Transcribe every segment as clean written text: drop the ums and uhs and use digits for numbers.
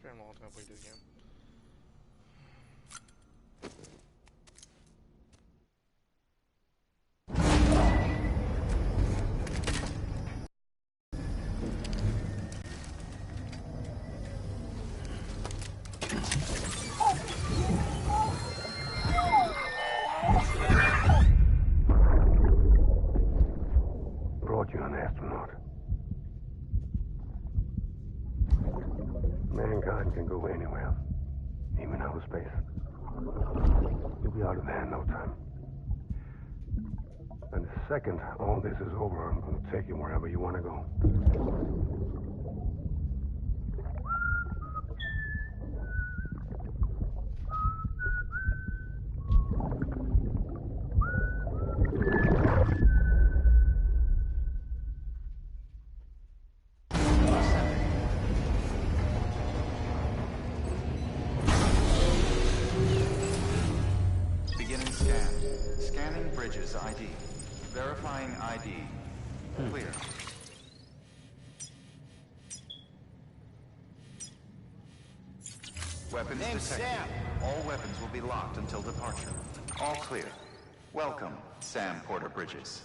Spare them all time we do again. Brought you an astronaut. Mankind can go anywhere, even outer space. You'll be out of there in no time. And the second all this is over, I'm going to take you wherever you want to go. Beginning scan. Scanning bridges ID. Verifying ID. Clear. Weapons detected. Sam. All weapons will be locked until departure. All clear. Welcome, Sam Porter Bridges.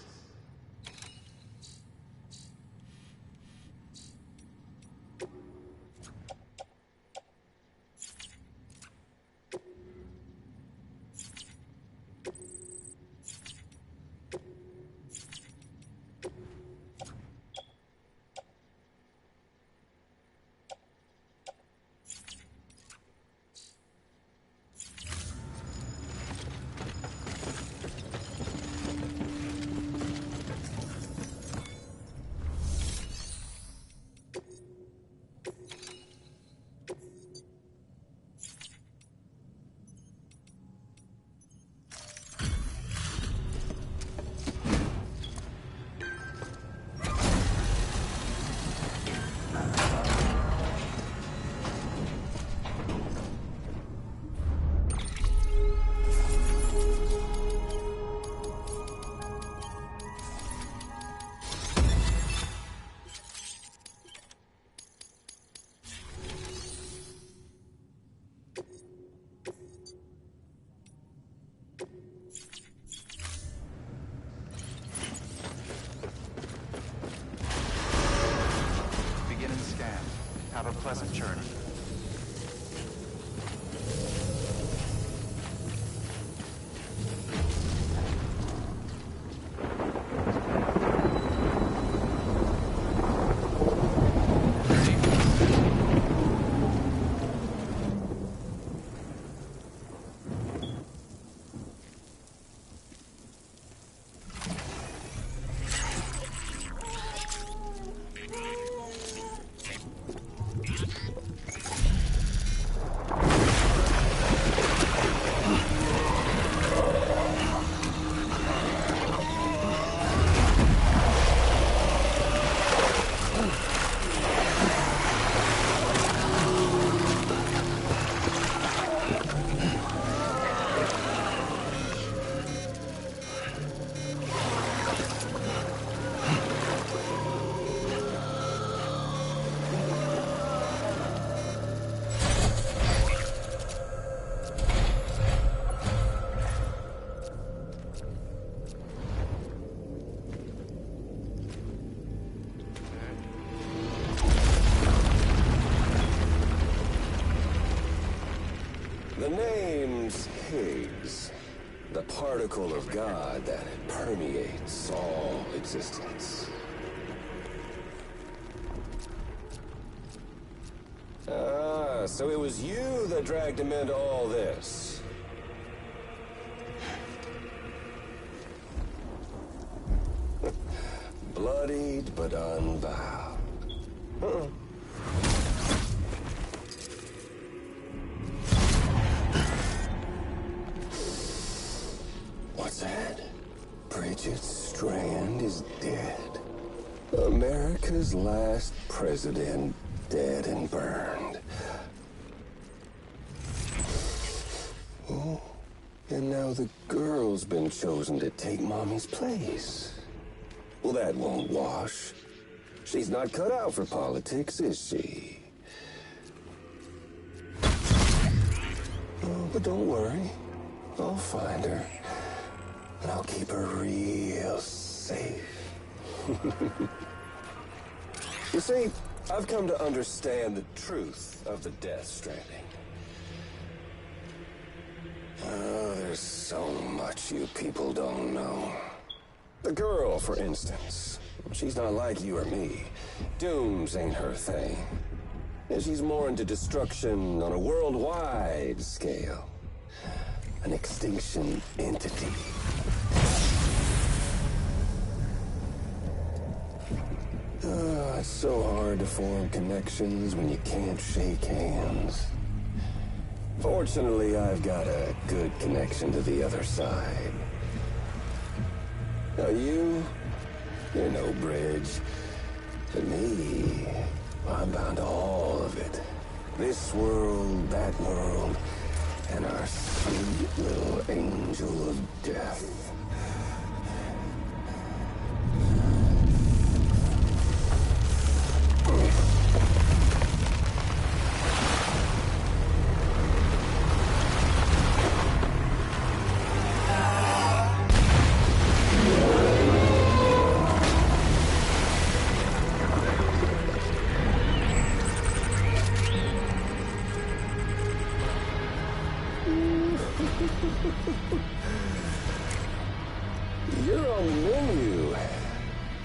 Beginning scan. Have a pleasant journey. The name's Higgs, the particle of God that permeates all existence. Ah, so it was you that dragged him into all this. Bloodied but unvowed. Huh. What's that? Bridget Strand is dead. America's last president dead and burned. Oh, and now the girl's been chosen to take Mommy's place. Well, that won't wash. She's not cut out for politics, is she? But don't worry. I'll find her. And I'll keep her real safe. You see, I've come to understand the truth of the Death Stranding. Oh, there's so much you people don't know. The girl, for instance. She's not like you or me. Dooms ain't her thing. And she's more into destruction on a worldwide scale. An extinction entity. It's so hard to form connections when you can't shake hands. Fortunately, I've got a good connection to the other side. Now you're no bridge. To me, I'm bound to all of it. This world, that world, and our sweet little angel of death. You're on the menu.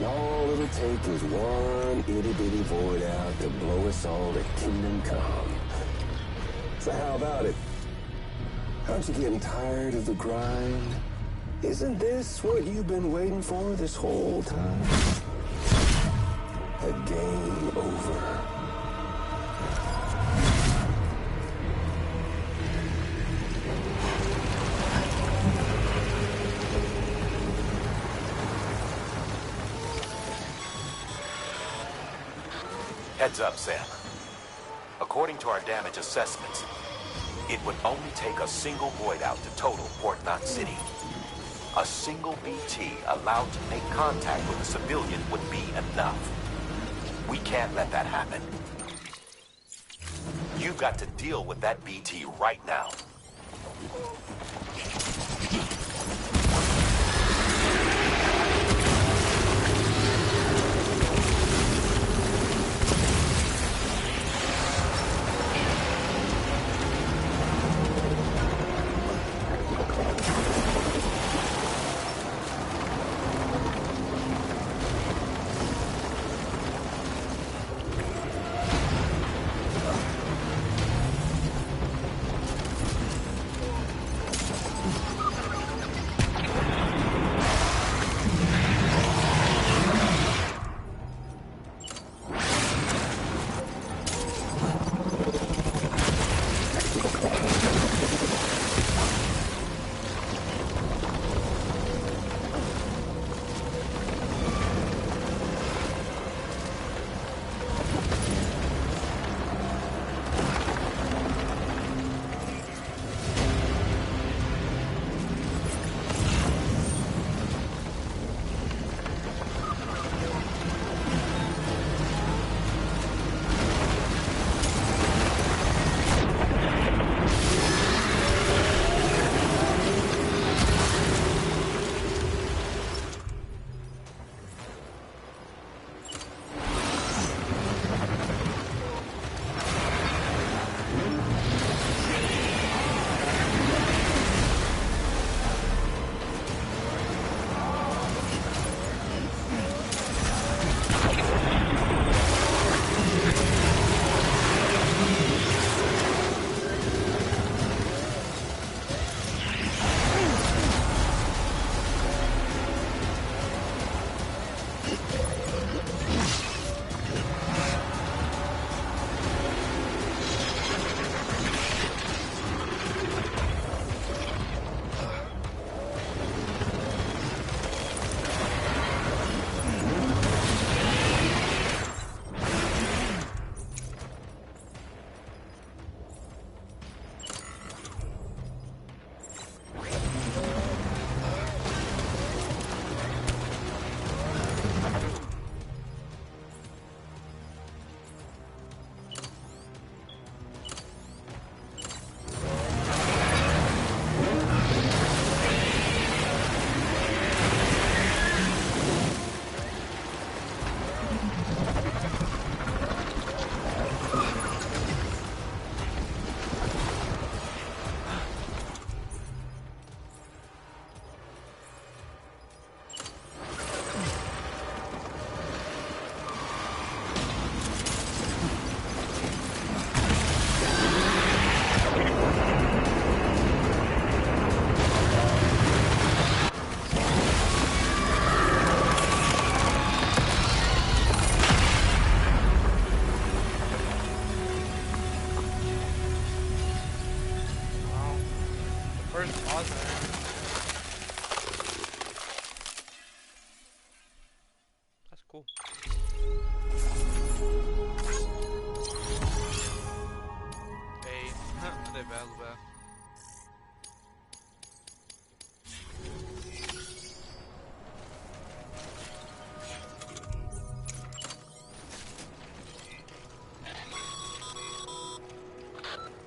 All it'll take is one itty-bitty void out to blow us all to kingdom come. So how about it? Aren't you getting tired of the grind? Isn't this what you've been waiting for this whole time? A game over. Heads up, Sam. According to our damage assessments, it would only take a single void out to total Port Knot City. A single BT allowed to make contact with a civilian would be enough. We can't let that happen. You've got to deal with that BT right now. Awesome. That's cool. Hey, det är väl.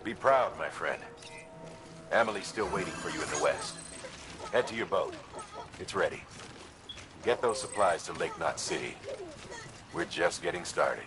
Be proud, my friend. Amelie's still waiting for you in the west. Head to your boat. It's ready. Get those supplies to Lake Knot City. We're just getting started.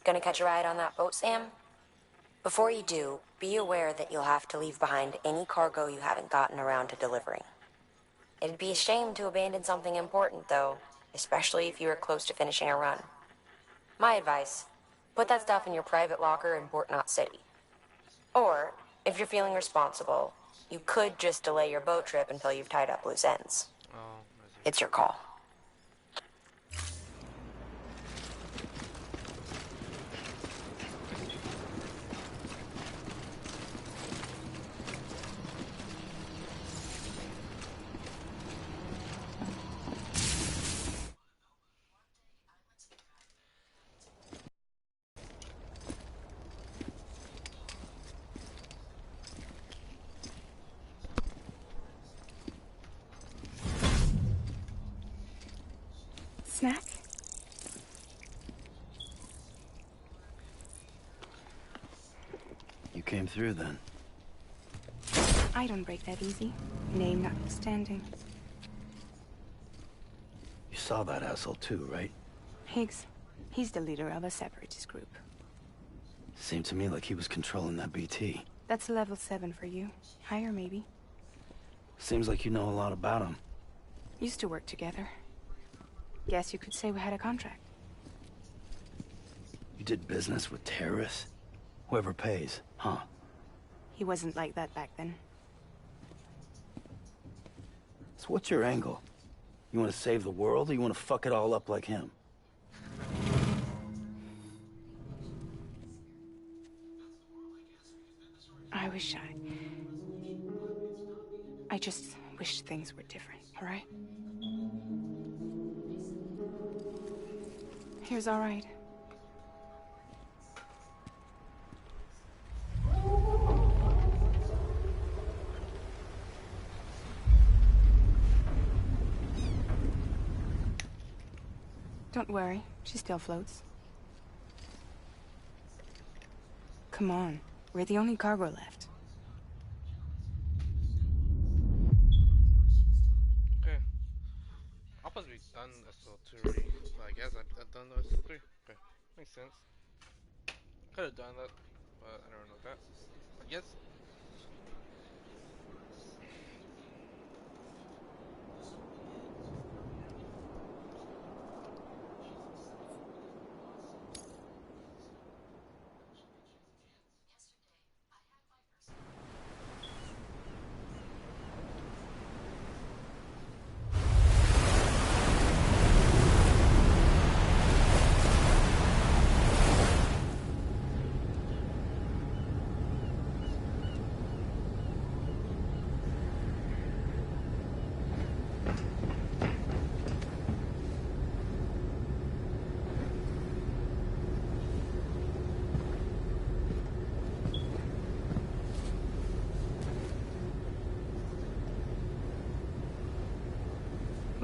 Gonna catch a ride on that boat, Sam? Before you do, be aware that you'll have to leave behind any cargo you haven't gotten around to delivering. It'd be a shame to abandon something important, though, especially if you are close to finishing a run. My advice, put that stuff in your private locker in Port Knot City. Or, if you're feeling responsible, you could just delay your boat trip until you've tied up loose ends. Oh, It's your call. Snack? You came through then. I don't break that easy. Name notwithstanding. You saw that asshole too, right? Higgs. He's the leader of a separatist group. Seemed to me like he was controlling that BT. That's level 7 for you. Higher, maybe. Seems like you know a lot about him. Used to work together. Guess you could say we had a contract. You did business with terrorists? Whoever pays, huh? He wasn't like that back then. So what's your angle? You want to save the world, or you want to fuck it all up like him? I just wish things were different, all right? Here's all right. Don't worry, she still floats. Come on, we're the only cargo left. Okay. I'm supposed to be done SL2 already. So I guess I've done the SL3. Okay. Makes sense. Could have done that, but I don't know that. I guess.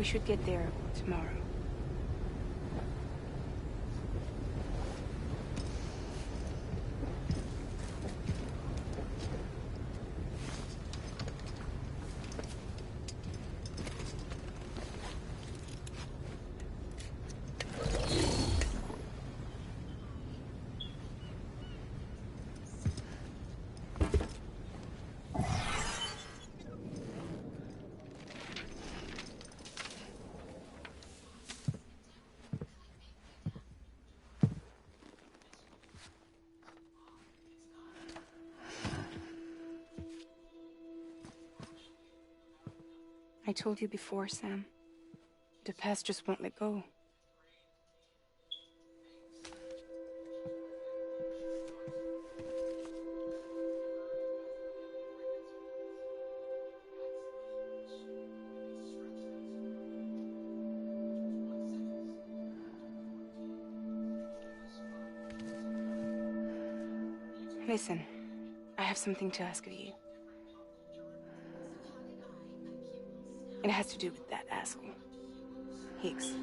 should get there tomorrow. I told you before, Sam. The past just won't let go. Listen, I have something to ask of you. It has to do with that asshole, Higgs.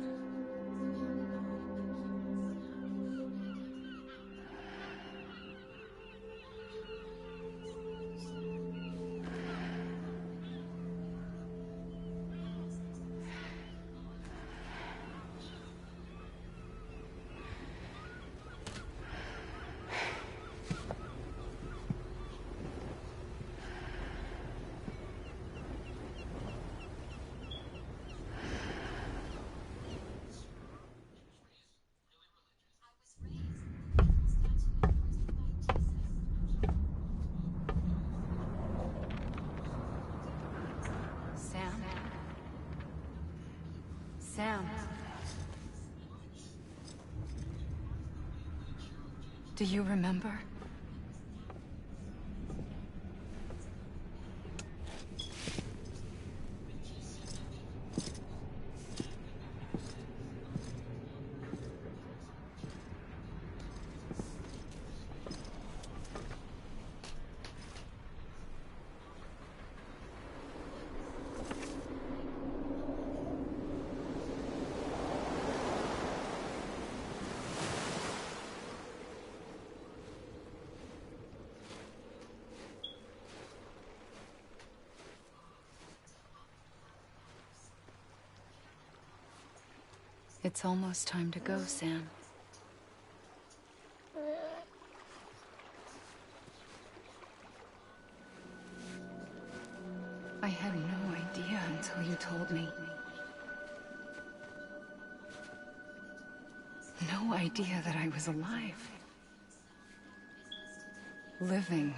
Sam. Do you remember? It's almost time to go, Sam. I had no idea until you told me. No idea that I was alive. Living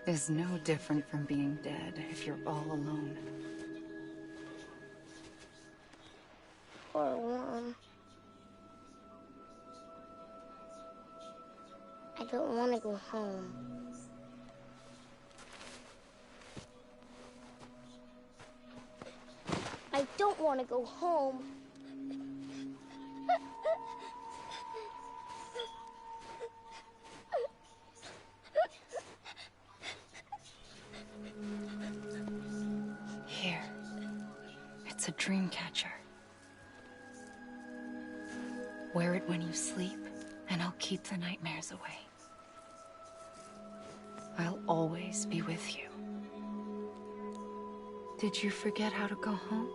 is no different from being dead if you're all alone. Poor Mom. I don't want to go home. I don't want to go home. Here. It's a dream catcher. Wear it when you sleep, and I'll keep the nightmares away. I'll always be with you. Did you forget how to go home?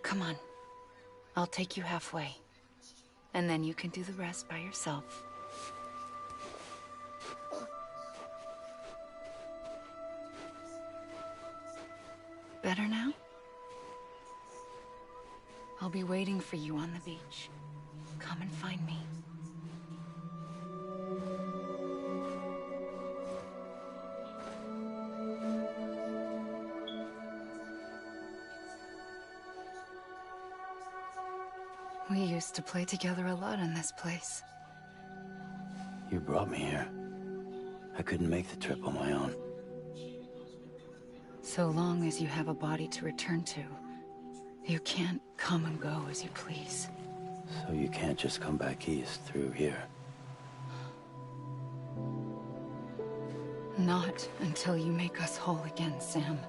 Come on. I'll take you halfway. And then you can do the rest by yourself. Better now? I'll be waiting for you on the beach. Come and find me. We used to play together a lot in this place. You brought me here. I couldn't make the trip on my own. So long as you have a body to return to, you can't come and go as you please. So you can't just come back east through here? Not until you make us whole again, Sam.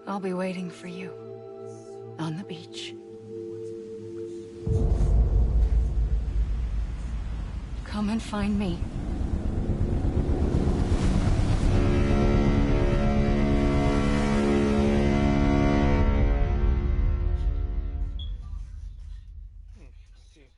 I'll be waiting for you on the beach. Come and find me. See.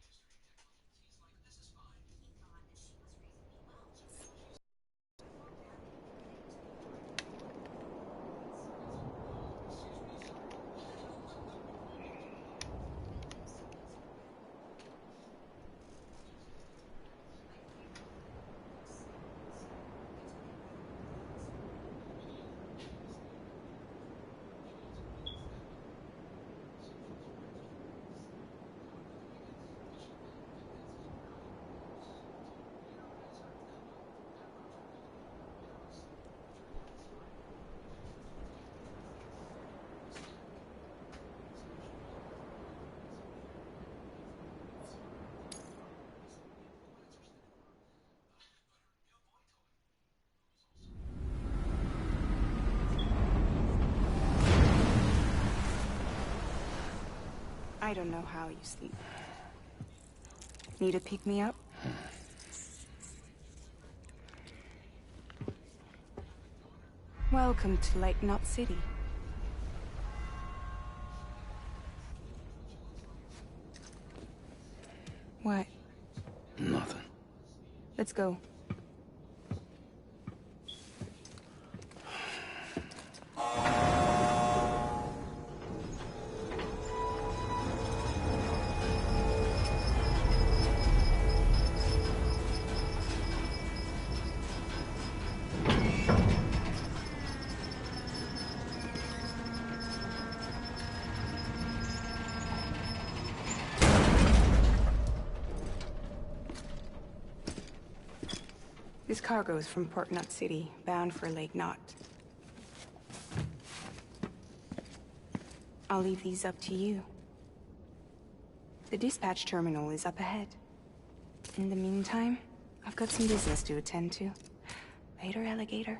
I don't know how you sleep. Need to pick me up? Welcome to Lake Knot City. What? Nothing. Let's go. This cargo is from Port Knot City, bound for Lake Knot. I'll leave these up to you. The dispatch terminal is up ahead. In the meantime, I've got some business to attend to. Later, alligator.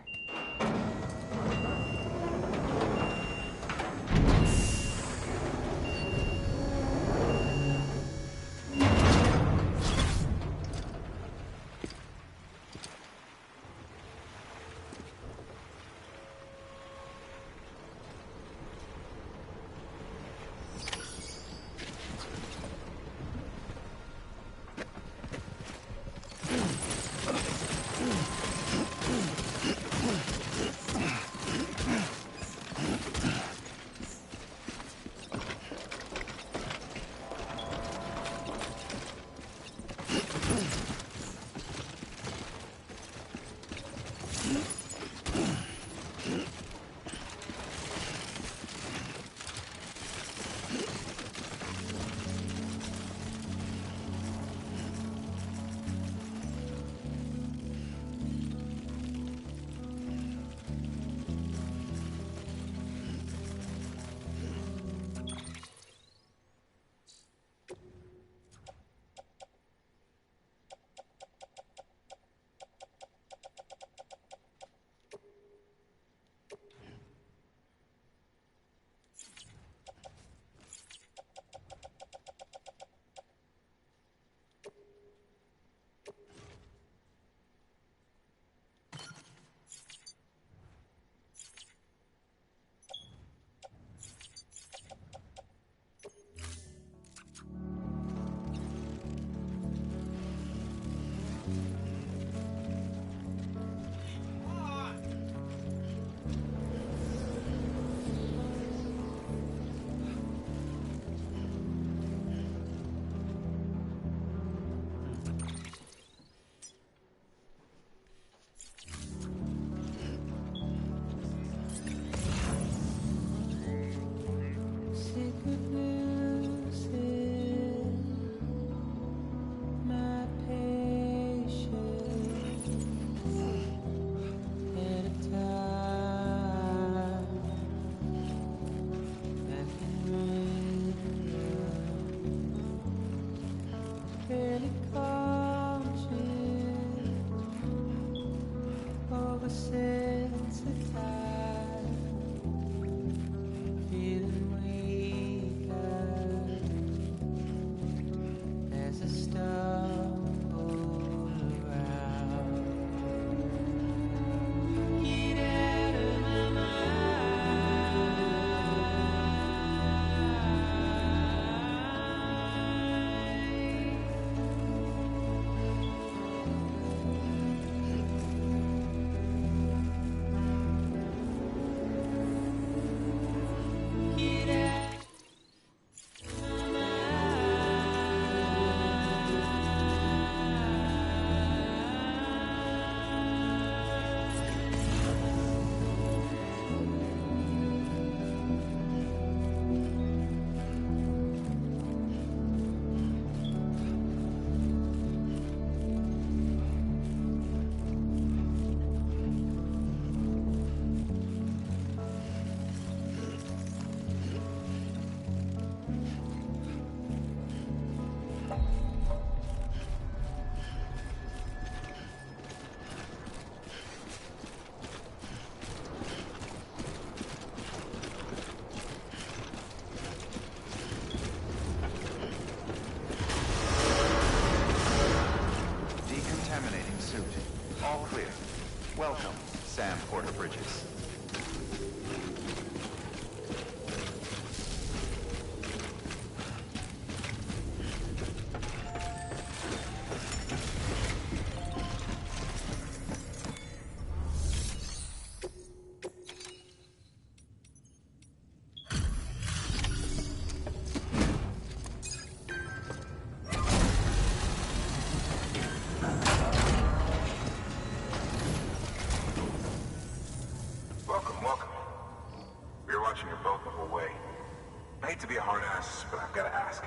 I hate to be a hard ass, but I've got to ask.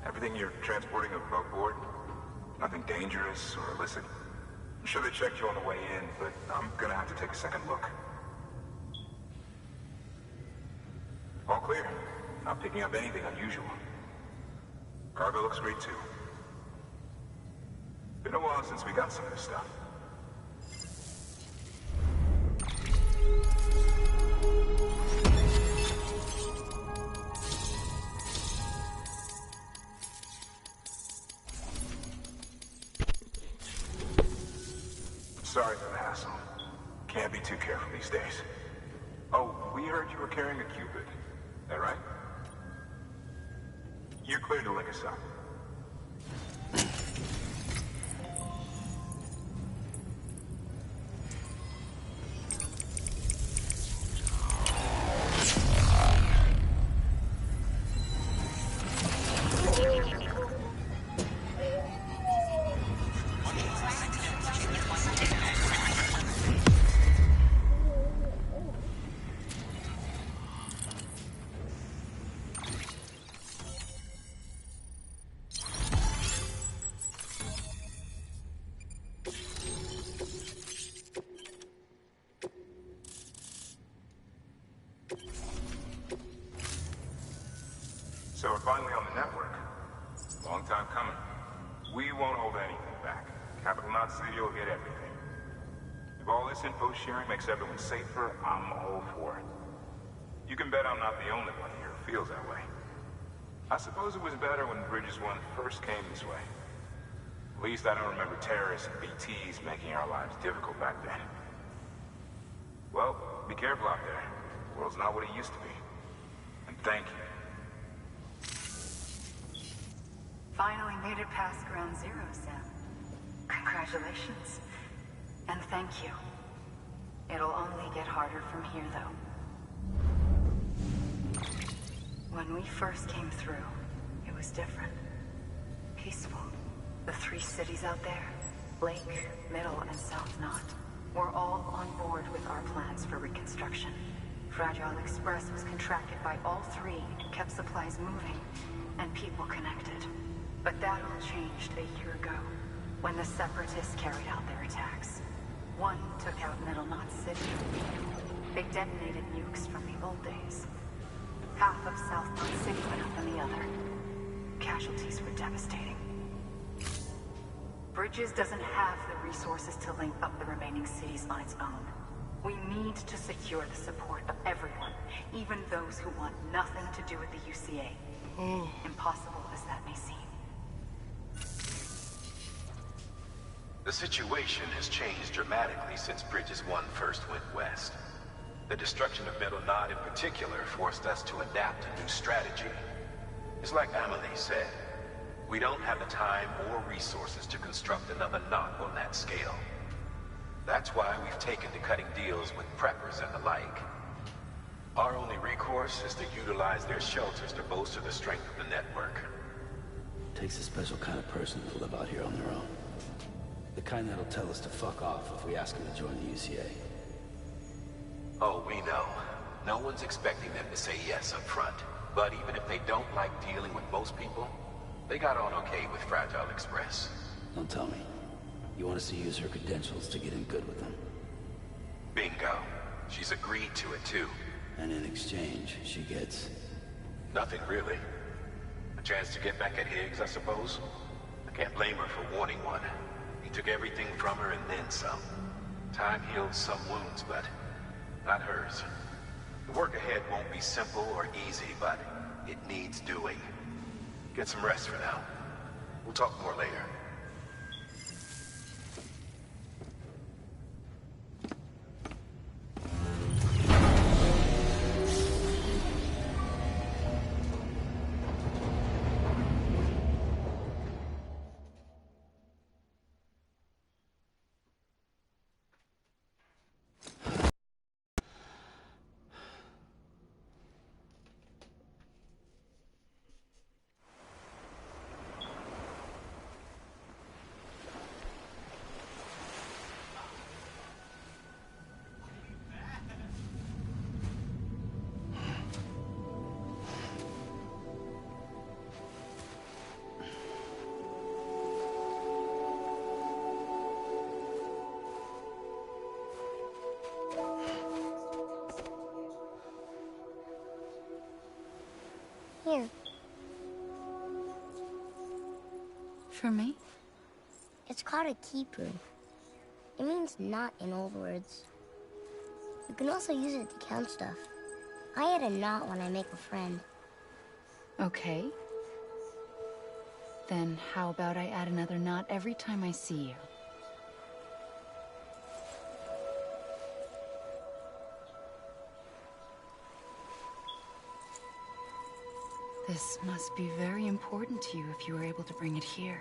Everything you're transporting above board? Nothing dangerous or illicit? I'm sure they checked you on the way in, but I'm gonna have to take a second look. All clear. Not picking up anything unusual. Cargo looks great too. Been a while since we got some of this stuff. Sorry for the hassle. Can't be too careful these days. Oh, we heard you were carrying a Cupid. That right? You're clear to link us up. So we're finally on the network. Long time coming. We won't hold anything back. Capital Knot City will get everything. If all this info sharing makes everyone safer, I'm all for it. You can bet I'm not the only one here who feels that way. I suppose it was better when Bridges 1 first came this way. At least I don't remember terrorists and BTs making our lives difficult back then. Well, be careful out there. The world's not what it used to be. And thank you. Finally made it past ground zero, Sam. Congratulations. And thank you. It'll only get harder from here, though. When we first came through, it was different. Peaceful. The 3 cities out there, Lake, Middle, and South Knot, were all on board with our plans for reconstruction. Fragile Express was contracted by all 3 and kept supplies moving and people connected. But that all changed a year ago, when the Separatists carried out their attacks. One took out Middle Knot City. They detonated nukes from the old days. Half of South Knot City went up in the other. Casualties were devastating. Bridges doesn't have the resources to link up the remaining cities on its own. We need to secure the support of everyone, even those who want nothing to do with the UCA. Impossible as that may seem. The situation has changed dramatically since Bridges 1 first went west. The destruction of Middle Knot in particular forced us to adapt a new strategy. It's like Amelie said, we don't have the time or resources to construct another knot on that scale. That's why we've taken to cutting deals with preppers and the like. Our only recourse is to utilize their shelters to bolster the strength of the network. Takes a special kind of person to live out here on their own. The kind that'll tell us to fuck off if we ask them to join the UCA. Oh, we know. No one's expecting them to say yes up front. But even if they don't like dealing with most people, they got on okay with Fragile Express. Don't tell me. You want us to use her credentials to get in good with them? Bingo. She's agreed to it too. And in exchange, she gets... Nothing really. A chance to get back at Higgs, I suppose. I can't blame her for wanting one. He took everything from her and then some. Time healed some wounds, but not hers. The work ahead won't be simple or easy, but it needs doing. Get some rest for now. We'll talk more later. Here. For me? It's called a kipu. It means knot in old words. You can also use it to count stuff. I add a knot when I make a friend. Okay. Then how about I add another knot every time I see you? This must be very important to you if you were able to bring it here.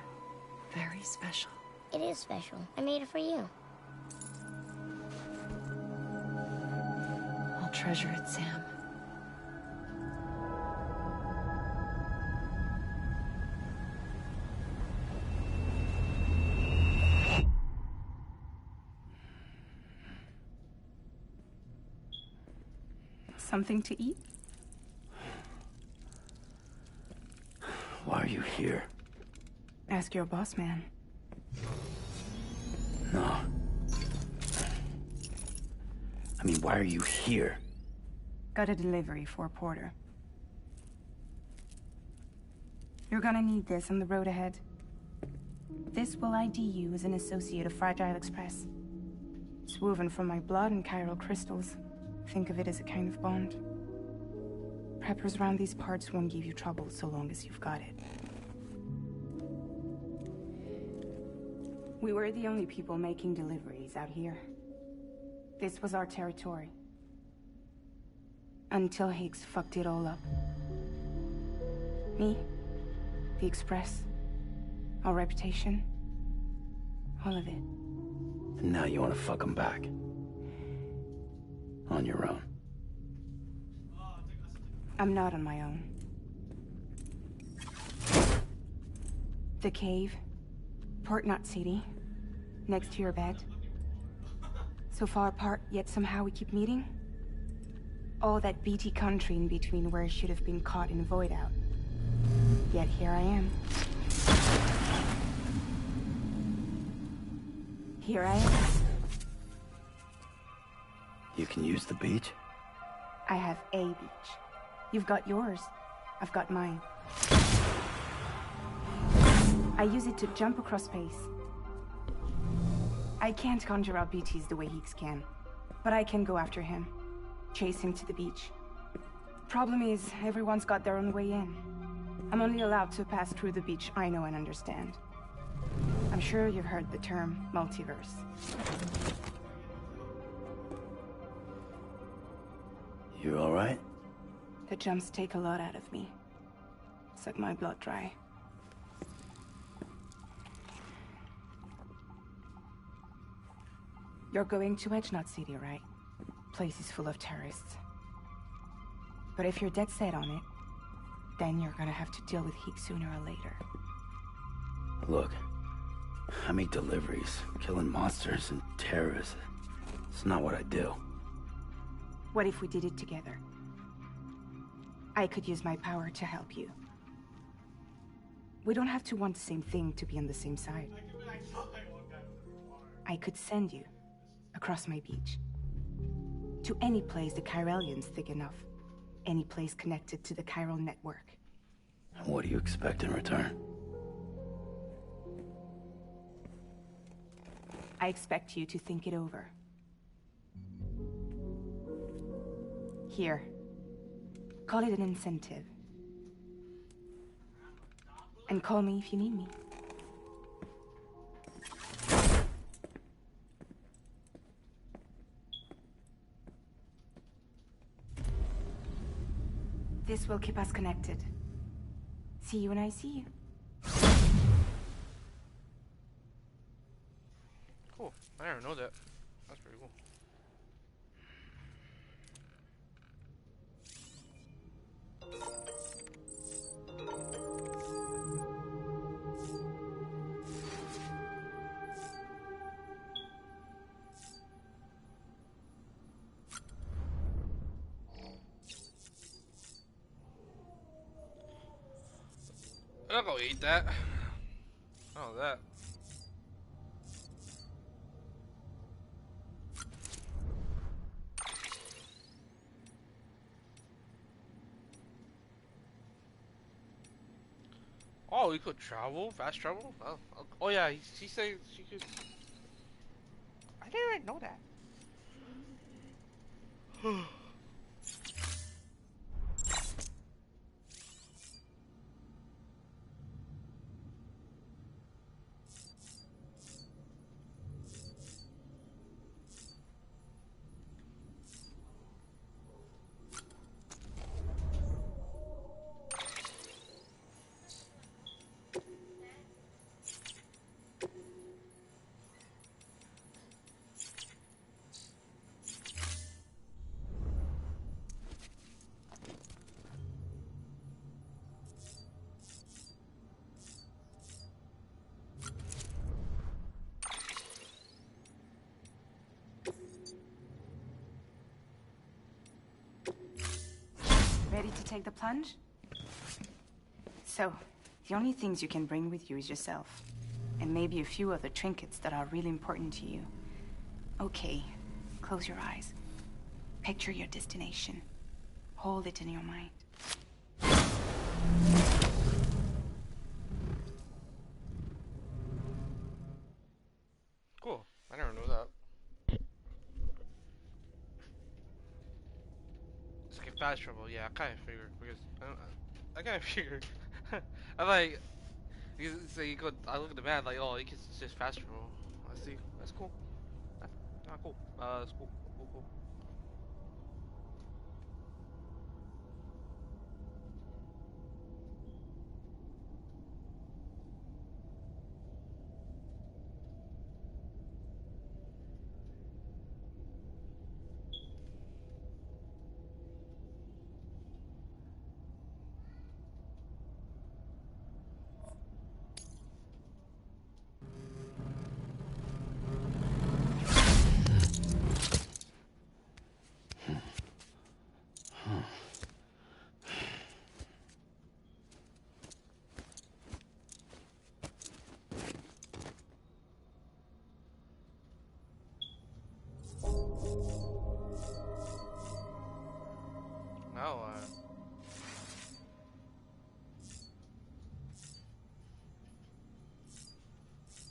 Very special. It is special. I made it for you. I'll treasure it, Sam. Something to eat? Why are you here? Ask your boss man. No. I mean, why are you here? Got a delivery for Porter. You're gonna need this on the road ahead. This will ID you as an associate of Fragile Express. It's woven from my blood and chiral crystals. Think of it as a kind of bond. Preppers around these parts won't give you trouble so long as you've got it. We were the only people making deliveries out here. This was our territory. Until Higgs fucked it all up. Me, the Express, our reputation, all of it. And now you want to fuck him back. On your own. I'm not on my own. The cave, Port Knot City, next to your bed. So far apart, yet somehow we keep meeting. All that BT country in between where I should have been caught in a void out. Yet here I am. Here I am. You can use the beach? I have a beach. You've got yours. I've got mine. I use it to jump across space. I can't conjure up BTs the way Higgs can, but I can go after him. Chase him to the beach. Problem is, everyone's got their own way in. I'm only allowed to pass through the beach I know and understand. I'm sure you've heard the term multiverse. You all right? The jumps take a lot out of me. Suck my blood dry. You're going to Edge Knot City, right? Place is full of terrorists. But if you're dead set on it, then you're gonna have to deal with Higgs sooner or later. Look, I make deliveries, killing monsters and terrorists. It's not what I do. What if we did it together? I could use my power to help you. We don't have to want the same thing to be on the same side. I could send you across my beach. To any place the Chiralian's thick enough. Any place connected to the chiral network. What do you expect in return? I expect you to think it over. Here. Call it an incentive. And call me if you need me. This will keep us connected. See you when I see you. Cool. I didn't know that. That's pretty cool. I'll go eat that. Oh, that. Oh, you could travel, fast travel. Oh yeah, she said she could. I didn't know that. Ready to take the plunge? So, the only things you can bring with you is yourself. And maybe a few other trinkets that are really important to you. Okay, close your eyes. Picture your destination. Hold it in your mind. Cool. I never knew that. It's like a fast travel. Yeah, I kind of figured because I kind of figured. I like. So you go. I look at the map like, oh, you can just fast travel. I see. That's cool. Not cool. That's cool. Cool. Now,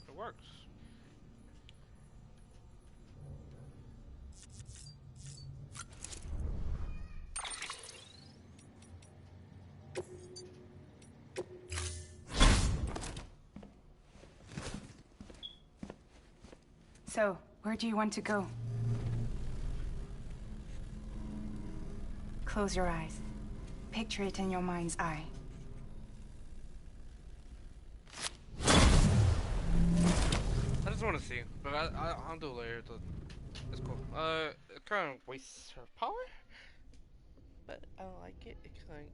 it works. So, where do you want to go? Close your eyes. Picture it in your mind's eye. I just want to see, but I'll do it later. It's cool. It kind of wastes her power, but I don't like it. It kind of.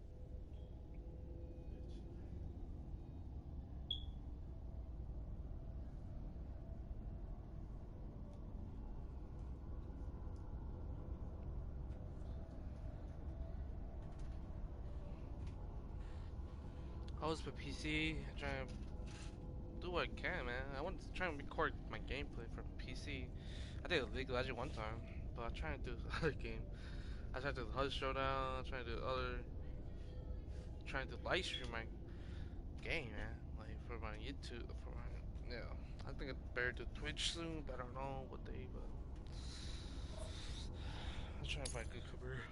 I was with PC, trying to do what I can, man. I want to try and record my gameplay for PC. I did League of Legends one time, but I'm trying to do other game. I tried to do HUD Showdown, trying to live stream my game, man. Like for my YouTube, yeah. I think it's better to Twitch soon, but I don't know what day, but I'm trying to find a good career.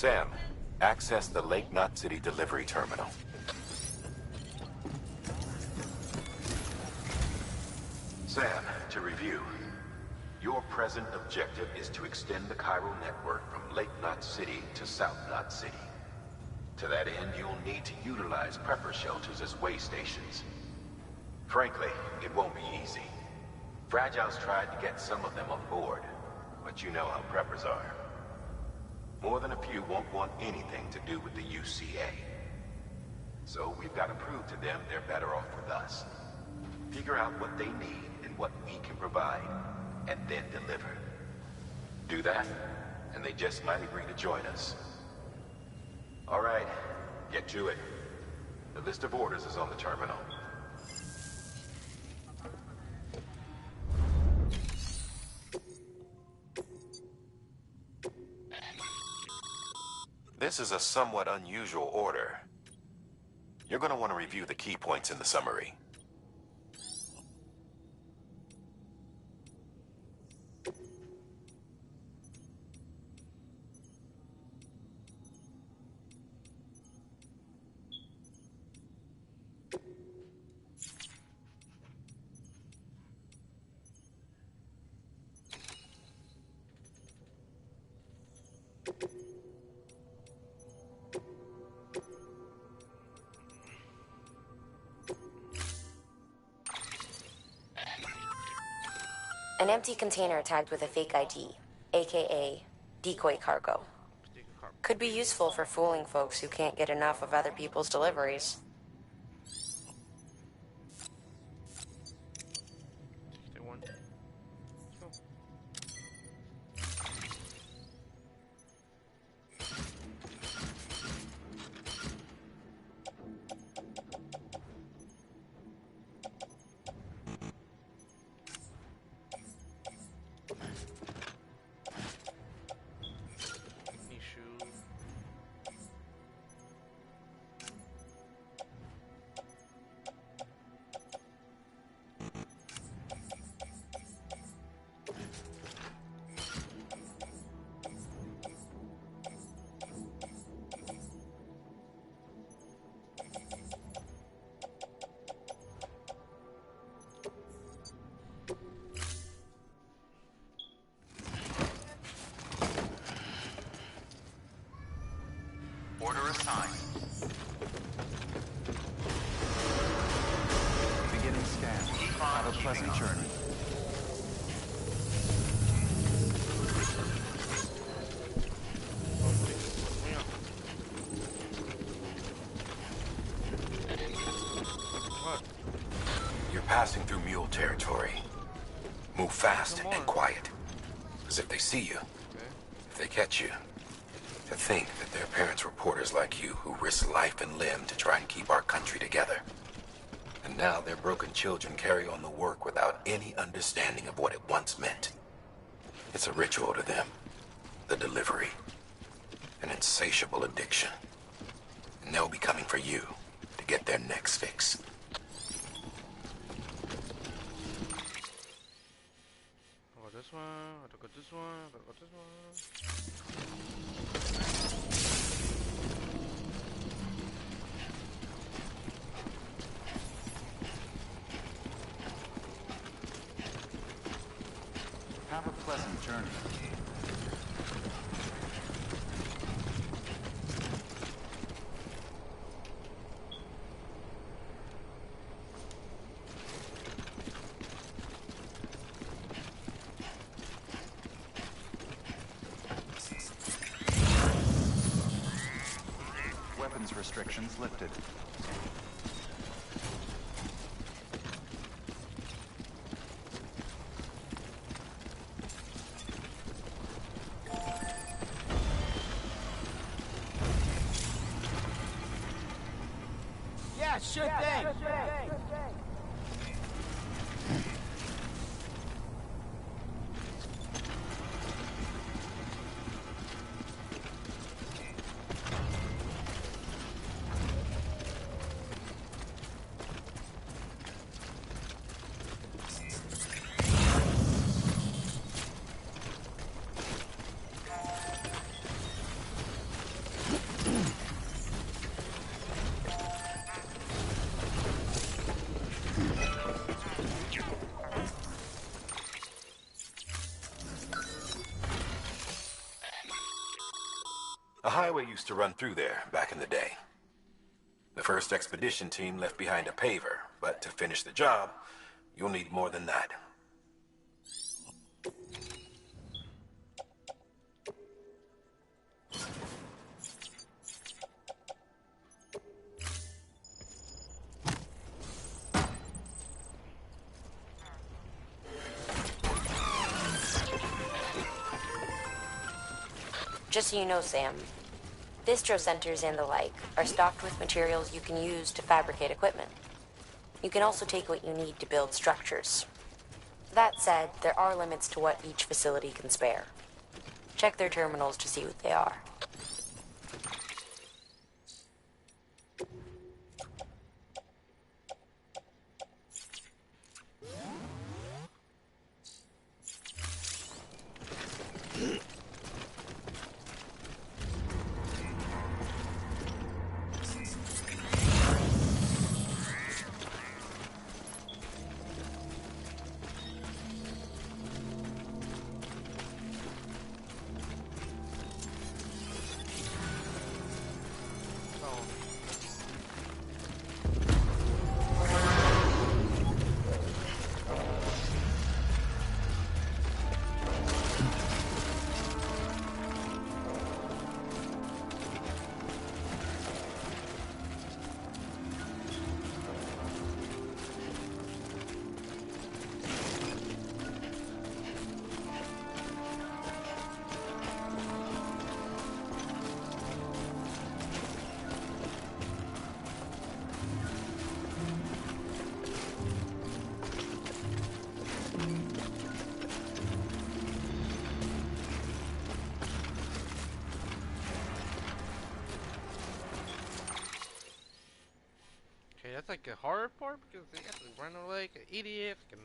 Sam, access the Lake Knot City delivery terminal. Sam, to review. Your present objective is to extend the chiral network from Lake Knot City to South Knot City. To that end, you'll need to utilize prepper shelters as way stations. Frankly, it won't be easy. Fragile's tried to get some of them on board, but you know how preppers are. More than a few won't want anything to do with the UCA. So we've got to prove to them they're better off with us. Figure out what they need and what we can provide, and then deliver. Do that, and they just might agree to join us. All right, get to it. The list of orders is on the terminal. This is a somewhat unusual order. You're going to want to review the key points in the summary. An empty container tagged with a fake ID, aka decoy cargo. Could be useful for fooling folks who can't get enough of other people's deliveries. Order assigned. Beginning scan. Have a pleasant journey. You're passing through mule territory. Move fast and quiet. Because if they see you, if they catch you, to think that their parents were reporters like you who risk life and limb to try and keep our country together. And now their broken children carry on the work without any understanding of what it once meant. It's a ritual to them. The delivery. An insatiable addiction. And they'll be coming for you to get their next fix. I'll go this one, I'll go this one, I'll go this one. Have a pleasant journey. Weapons restrictions lifted. Yeah, sure thing. A highway used to run through there back in the day. The first expedition team left behind a paver, but to finish the job, you'll need more than that. Just so you know, Sam, distro centers and the like are stocked with materials you can use to fabricate equipment. You can also take what you need to build structures. That said, there are limits to what each facility can spare. Check their terminals to see what they are. That's like a horror part because they have to run like an idiot and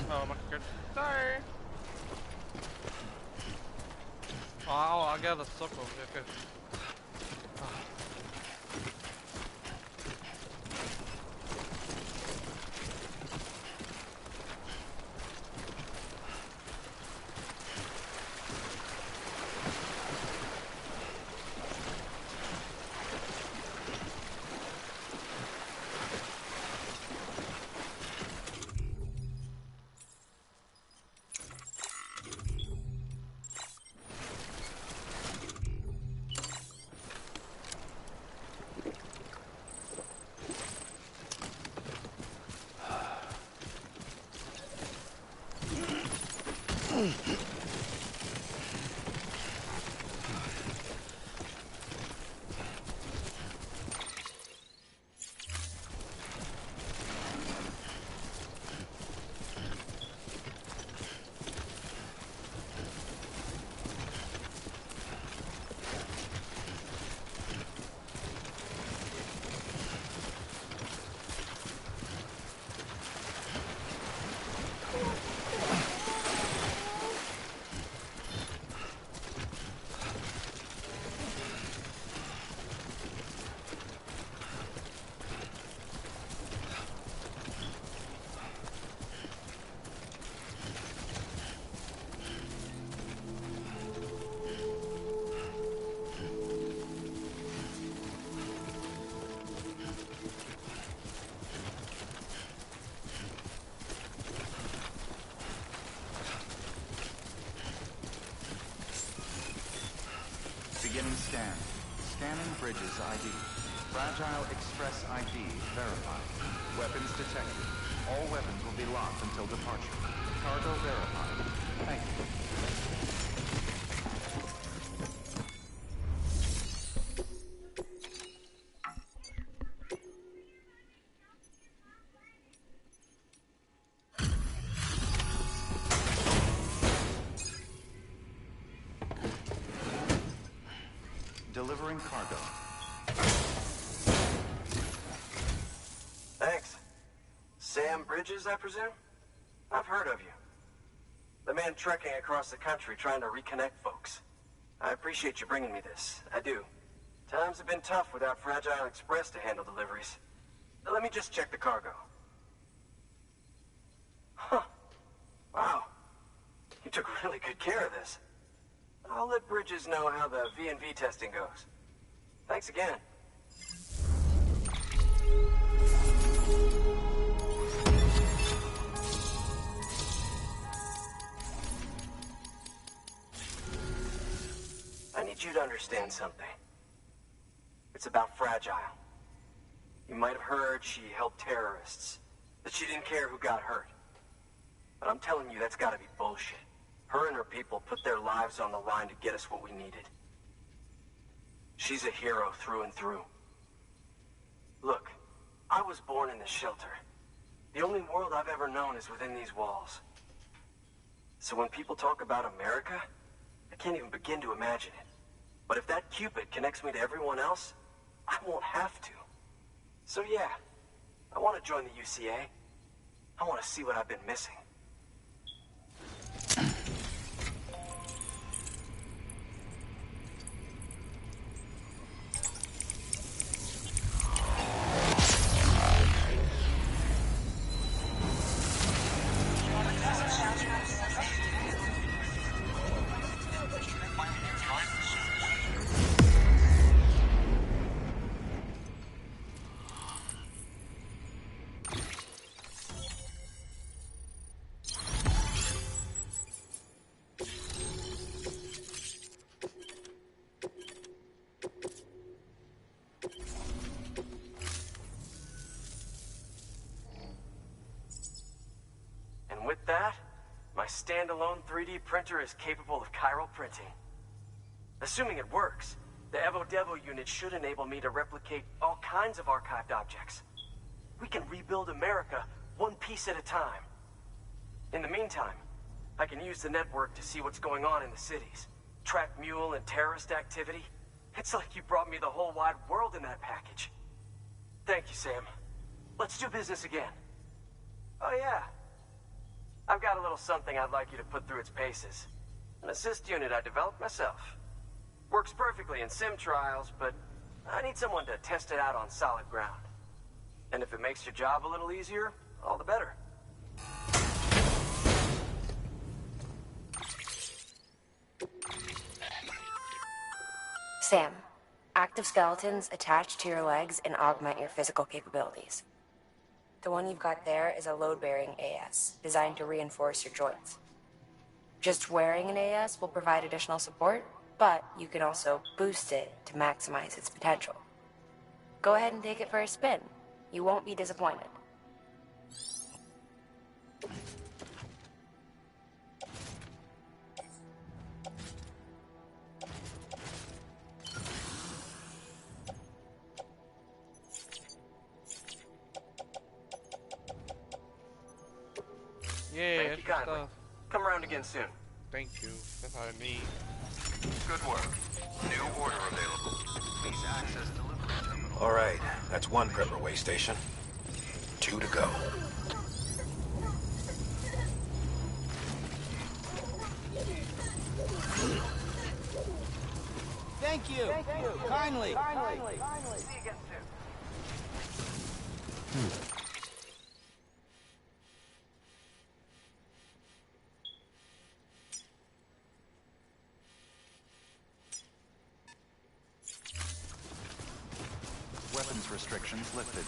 Oh my god. Sorry. Oh, I got a circle. Okay. Beginning scan. Scanning bridges ID. Fragile Express ID verified. Weapons detected. All weapons will be locked until departure. Cargo verified. Thank you. Delivering cargo. Thanks. Sam Bridges, I presume? I've heard of you. The man trekking across the country trying to reconnect folks. I appreciate you bringing me this. I do. Times have been tough without Fragile Express to handle deliveries. Now, let me just check the cargo. Huh. Wow. You took really good care of this. I'll let Bridges know how the V&V testing goes. Thanks again. I need you to understand something. It's about Fragile. You might have heard she helped terrorists, that she didn't care who got hurt. But I'm telling you, that's gotta be bullshit. Her and her people put their lives on the line to get us what we needed. She's a hero through and through. Look, I was born in this shelter. The only world I've ever known is within these walls. So when people talk about America, I can't even begin to imagine it. But if that Cupid connects me to everyone else, I won't have to. So yeah, I want to join the UCA. I want to see what I've been missing. With that, my standalone 3D printer is capable of chiral printing. Assuming it works, the Evo Devo unit should enable me to replicate all kinds of archived objects. We can rebuild America one piece at a time. In the meantime, I can use the network to see what's going on in the cities, track mule and terrorist activity. It's like you brought me the whole wide world in that package. Thank you, Sam. Let's do business again. Oh yeah. I've I've got a little something I'd like you to put through its paces. An assist unit I developed myself. Works perfectly in sim trials, but I need someone to test it out on solid ground. And if it makes your job a little easier, all the better. Sam, active skeletons attach to your legs and augment your physical capabilities. The one you've got there is a load-bearing AS, designed to reinforce your joints. Just wearing an AS will provide additional support, but you can also boost it to maximize its potential. Go ahead and take it for a spin. You won't be disappointed. Yeah, Thank you kindly. stuff. Come around again soon. Thank you. That's all I need. Good work. New order available. Please access delivery terminal. All right, that's one prepper way station. 2 to go. Thank you. Kindly. See you again soon. Weapons restrictions lifted.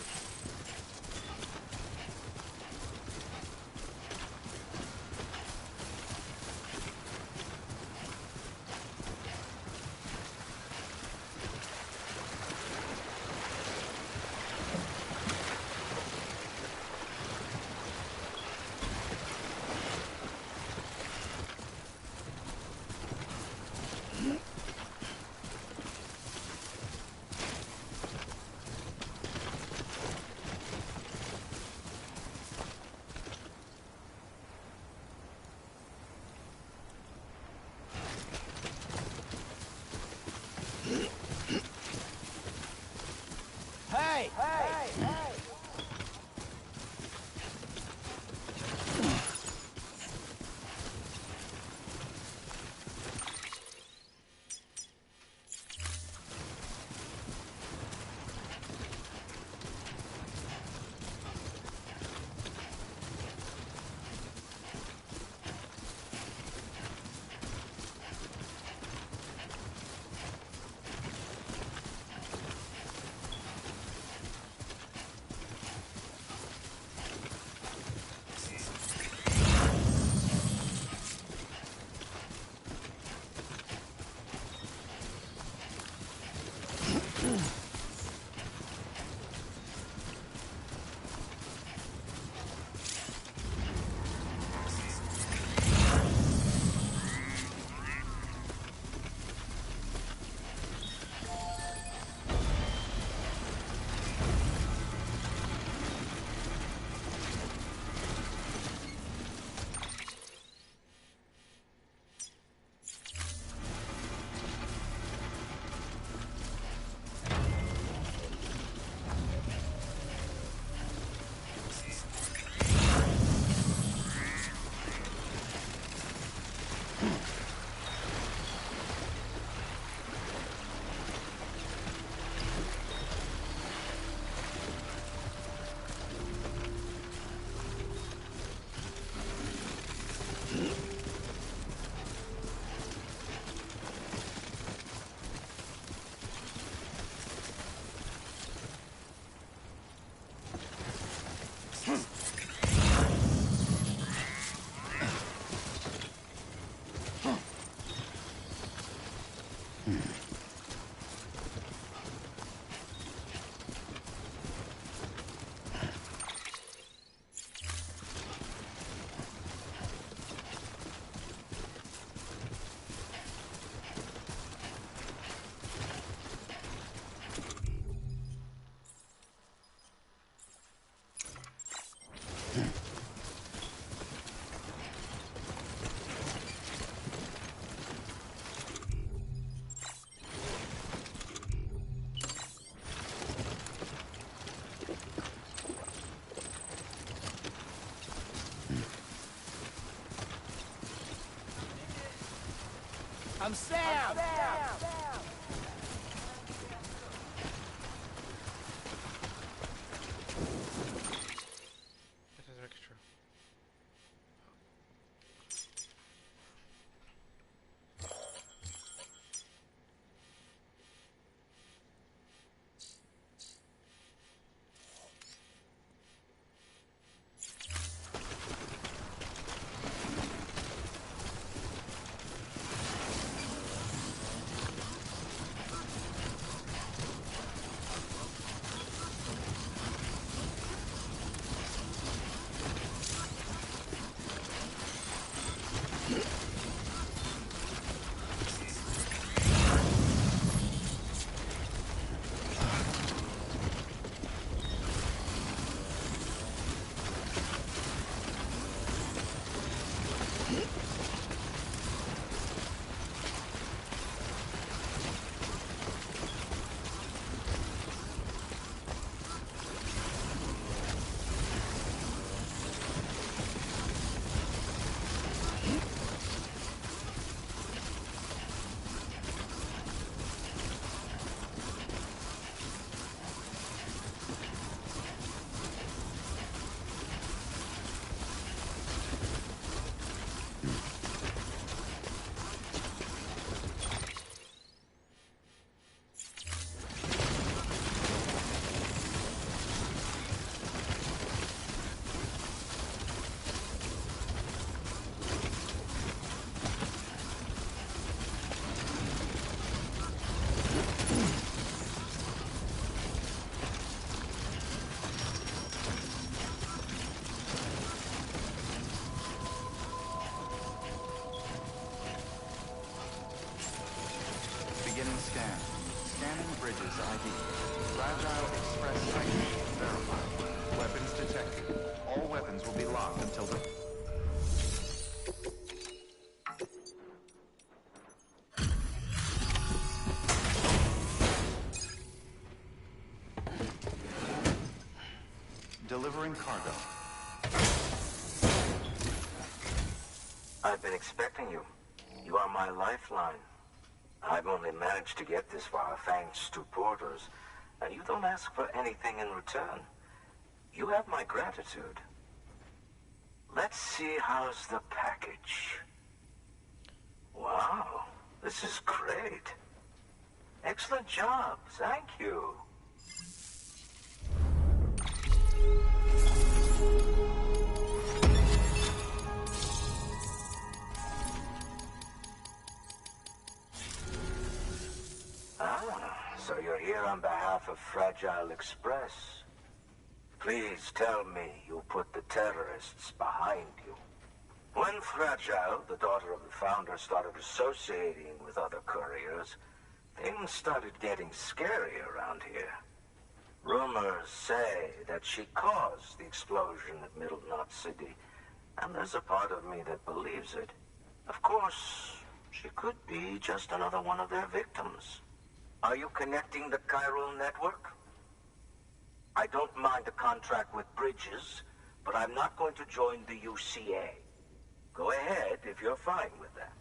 I'm Sam! This is very true. Beginning scan. Scanning bridges ID. Fragile Express ID verified. Weapons detected. All weapons will be locked until the... Delivering cargo. I've been expecting you. You are my lifeline. I've only managed to get this far thanks to porters, and you don't ask for anything in return. You have my gratitude. Let's see how's the package. Wow, this is great. Excellent job, thank you. So you're here on behalf of Fragile Express. Please tell me you put the terrorists behind you. When Fragile, the daughter of the founder, started associating with other couriers, things started getting scary around here. Rumors say that she caused the explosion at Middle Knot City, and there's a part of me that believes it. Of course, she could be just another one of their victims. Are you connecting the chiral network? I don't mind a contract with Bridges, but I'm not going to join the UCA. Go ahead if you're fine with that.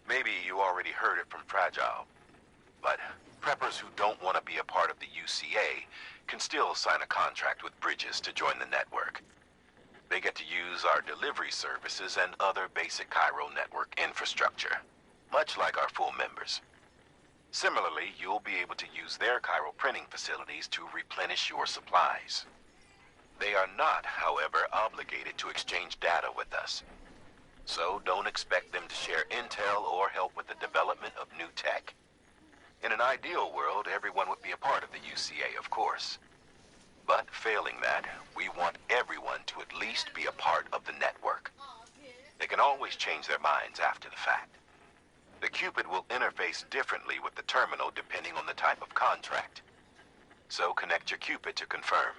Maybe you already heard it from Fragile, but preppers who don't want to be a part of the UCA can still sign a contract with Bridges to join the network. They get to use our delivery services and other basic chiral network infrastructure, much like our full members. Similarly, you'll be able to use their chiral printing facilities to replenish your supplies. They are not, however, obligated to exchange data with us. So don't expect them to share intel or help with the development of new tech. In an ideal world, everyone would be a part of the UCA, of course. But failing that, we want everyone to at least be a part of the network. They can always change their minds after the fact. The Cupid will interface differently with the terminal depending on the type of contract. So connect your Cupid to confirm.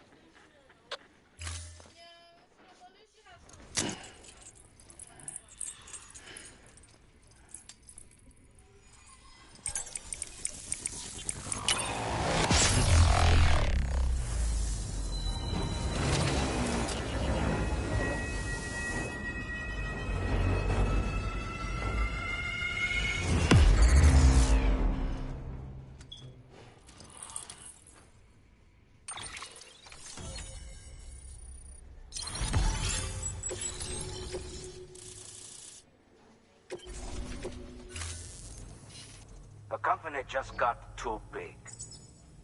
company just got too big.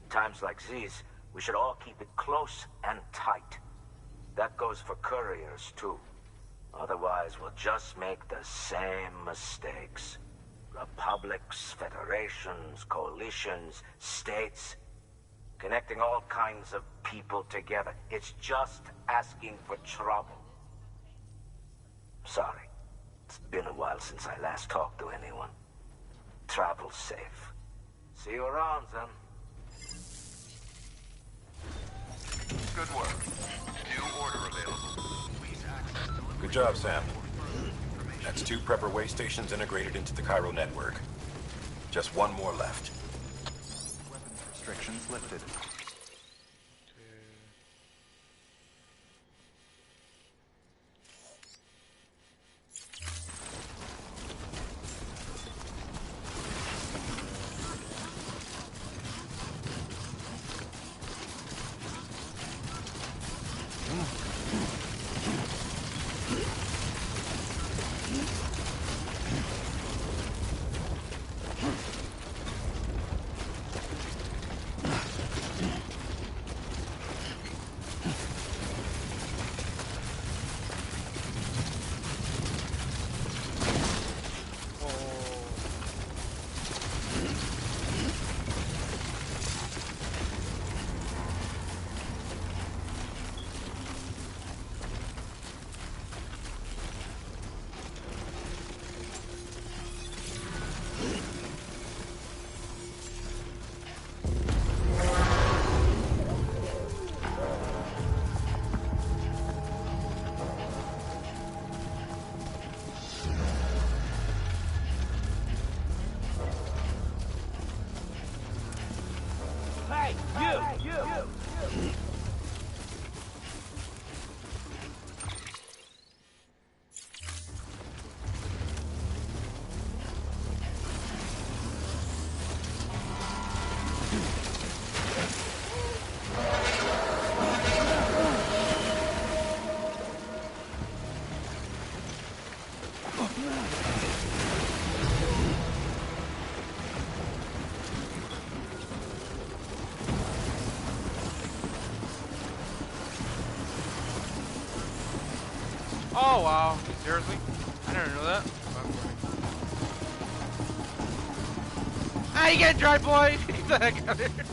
Times like these, we should all keep it close and tight. That goes for couriers, too. Otherwise, we'll just make the same mistakes. Republics, federations, coalitions, states, connecting all kinds of people together. It's just asking for trouble. Sorry. It's been a while since I last talked to anyone. Travel safe. See you around, then. Good work. New order available. Please access delivery. Good job, Sam. That's 2 prepper way stations integrated into the Cairo network. Just 1 more left. Weapons restrictions lifted. Oh wow, seriously? I didn't know that. Ah, you get dry, boy! Get the heck out of here.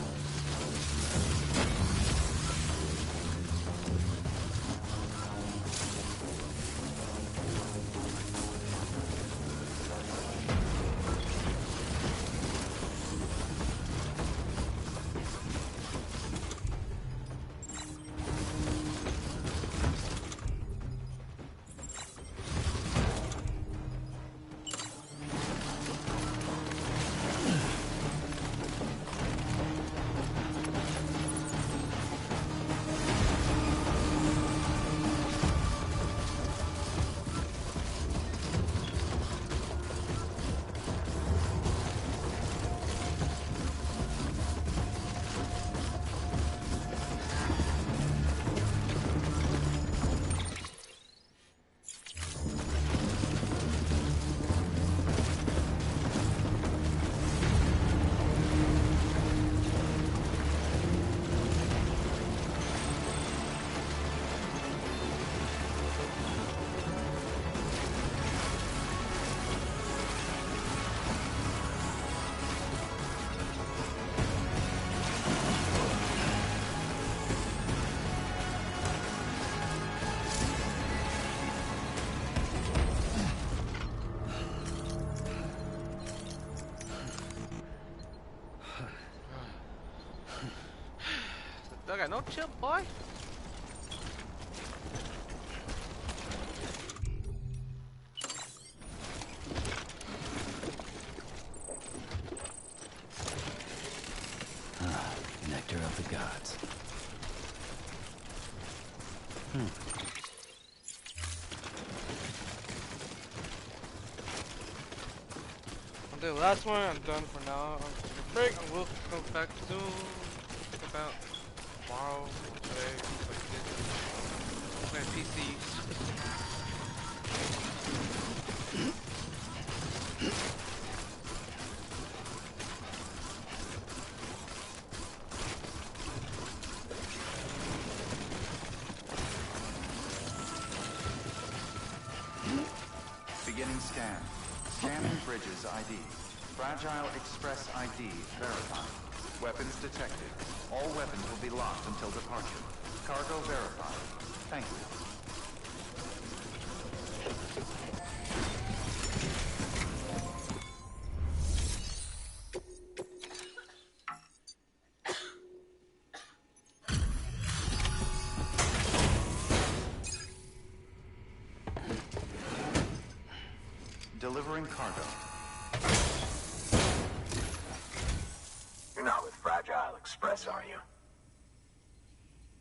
I got no chill, boy. Nectar of the gods. I'll do the last one. I'm done for now. I'll take a break. I will come back soon. Think about tomorrow, today, like this. Playing PC. Scan. Scanning bridges ID. Fragile Express ID verified. Weapons detected. All weapons will be locked until departure. Cargo verified. Thank you. Delivering cargo. You're not with Fragile Express, are you?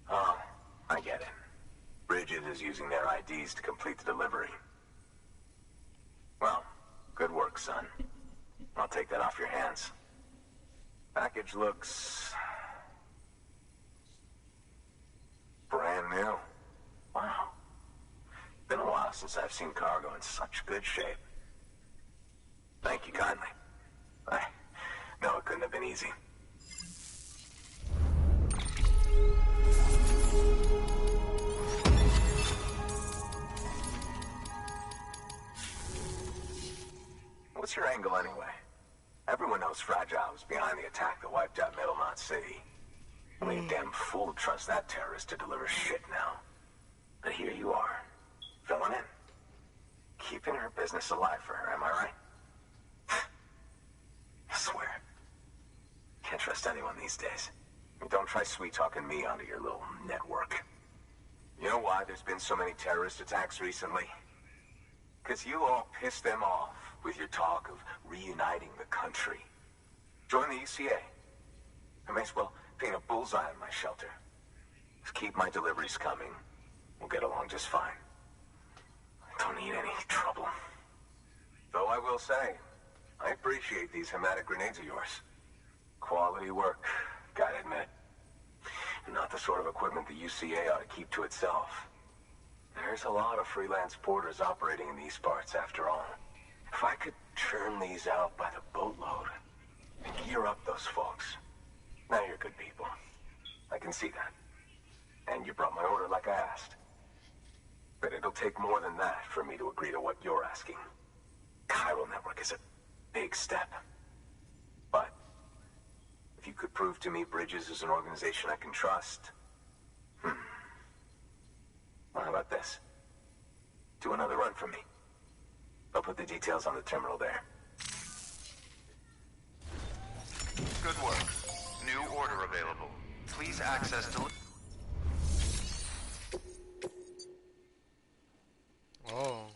Oh, I get it. Bridget is using their IDs to complete the delivery. Well, good work, son. I'll take that off your hands. Package looks... brand new. Wow. Been a while since I've seen cargo in such good shape. Thank you kindly. I know it couldn't have been easy. What's your angle anyway? Everyone knows Fragile was behind the attack that wiped out Middlemont City. Only a damn fool would trust that terrorist to deliver shit now. But here you are, filling in. Keeping her business alive for her, am I right? I swear. Can't trust anyone these days. Don't try sweet-talking me onto your little network. You know why there's been so many terrorist attacks recently? Because you all pissed them off with your talk of reuniting the country. Join the UCA. I may as well paint a bullseye on my shelter. Just keep my deliveries coming. We'll get along just fine. I don't need any trouble. Though I will say, I appreciate these hematic grenades of yours. Quality work, gotta admit. Not the sort of equipment the UCA ought to keep to itself. There's a lot of freelance porters operating in these parts, after all. If I could churn these out by the boatload and gear up those folks. Now you're good people. I can see that. And you brought my order like I asked. But it'll take more than that for me to agree to what you're asking. Chiral Network is a big step. But if you could prove to me Bridges is an organization I can trust... Well, how about this? Do another run for me. I'll put the details on the terminal there. Good work. New order available. Please access Oh.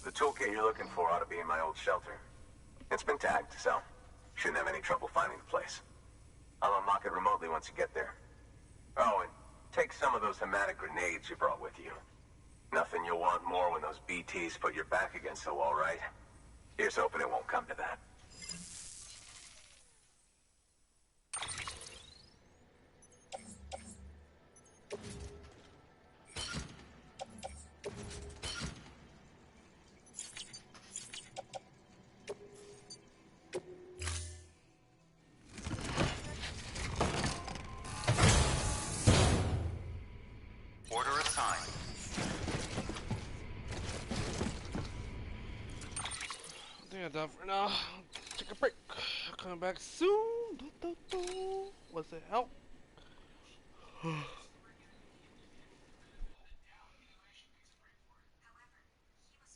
The toolkit you're looking for ought to be in my old shelter. It's been tagged, so shouldn't have any trouble finding the place. I'll unlock it remotely once you get there. Oh, and take some of those hematic grenades you brought with you. Nothing you'll want more when those BTs put your back against the wall, right? Here's hoping it won't come to that. order assigned. I think I'm done for now. Take a break. I'll come back soon. What's the hell?